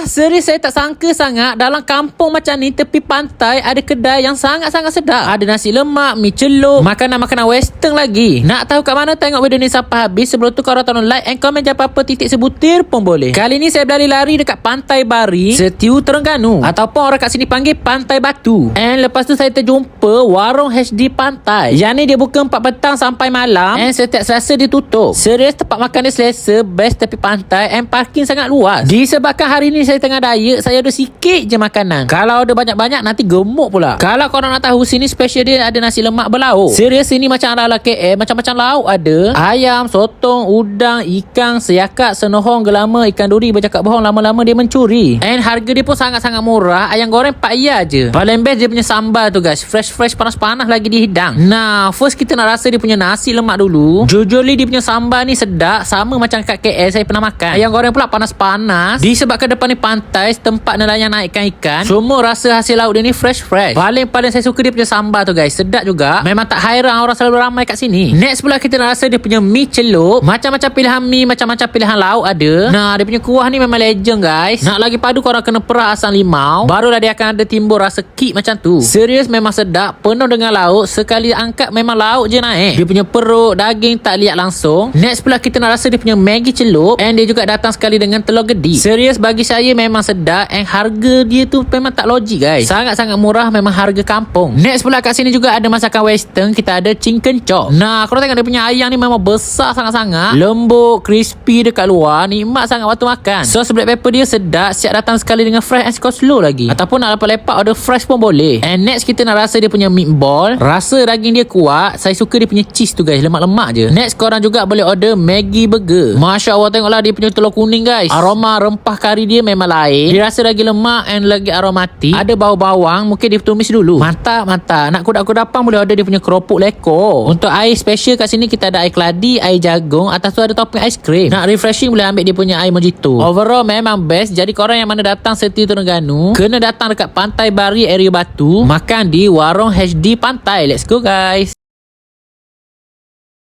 Wah, serius saya tak sangka sangat dalam kampung macam ni tepi pantai ada kedai yang sangat-sangat sedap. Ada nasi lemak, mi celup, makanan-makanan western lagi. Nak tahu kat mana tengok video ni sampai habis. Sebelum tu korang tolong like and comment jangan apa-apa titik sebutir pun boleh. Kali ni saya berlari-lari dekat Pantai Bari, Setiu Terengganu, ataupun orang kat sini panggil Pantai Batu. And lepas tu saya terjumpa warung HD Pantai. Yang ni dia buka 4 petang sampai malam, and setiap Selasa dia tutup. Serius tempat makan dia selesa, best tepi pantai, and parking sangat luas. Disebabkan hari ni saya tengah diet, saya ada sikit je makanan. Kalau ada banyak-banyak nanti gemuk pula. Kalau korang nak tahu, sini special dia ada nasi lemak berlauk. Serius sini macam ala-ala KL, macam-macam lauk ada. Ayam, sotong, udang, ikan, seyakat, senohong, gelama, ikan duri. Bercakap bohong, lama-lama dia mencuri. And harga dia pun sangat-sangat murah. Ayam goreng RM4 je. Paling best dia punya sambal tu guys, fresh-fresh, panas-panas lagi dihidang. Nah, first kita nak rasa dia punya nasi lemak dulu. Jujurly dia punya sambal ni sedap, sama macam kat KL saya pernah makan. Ayam goreng pula panas-panas. Disebabkan depan ni pantai, tempat nelayan naikkan ikan, semua rasa hasil laut dia ni fresh-fresh. Paling saya suka dia punya sambal tu guys, sedap juga. Memang tak hairan orang selalu ramai kat sini. Next pula kita nak rasa dia punya mi celup. Macam-macam pilihan mi, macam-macam pilihan lauk ada. Nah, dia punya kuah ni memang legend guys. Nak lagi padu korang kena perah asam limau, barulah dia akan ada timbul rasa kick macam tu. Serius memang sedap, penuh dengan lauk. Sekali angkat memang lauk je naik. Dia punya perut, daging tak lihat langsung. Next pula kita nak rasa dia punya Maggi celup, and dia juga datang sekali dengan telur gedi. Serius bagi saya memang sedap, and harga dia tu memang tak logik guys. Sangat-sangat murah, memang harga kampung. Next pula kat sini juga ada masakan western. Kita ada chicken chop. Nah, korang tengok dia punya ayam ni memang besar sangat-sangat, lembut, crispy dekat luar, nikmat sangat waktu makan. Sos black pepper dia sedap, siap datang sekali dengan fresh and coleslaw lagi. Ataupun nak lepak-lepak order fresh pun boleh. And next kita nak rasa dia punya meatball. Rasa daging dia kuat. Saya suka dia punya cheese tu guys, lemak-lemak je. Next korang juga boleh order Maggi burger. Masya Allah, tengoklah dia punya telur kuning guys. Aroma rempah kari dia memang lain. Dia rasa lagi lemak and lagi aromatik. Ada bau bawang, mungkin dia tumis dulu. Mantap. Nak kudapan boleh order dia punya keropok leko. Untuk air special kat sini kita ada air keladi, air jagung, atas tu ada topping aiskrim. Nak refreshing boleh ambil dia punya air mojito. Overall memang best. Jadi korang yang mana datang Setiu Terengganu, kena datang dekat Pantai Bari area Batu, makan di warung HD Pantai. Let's go guys.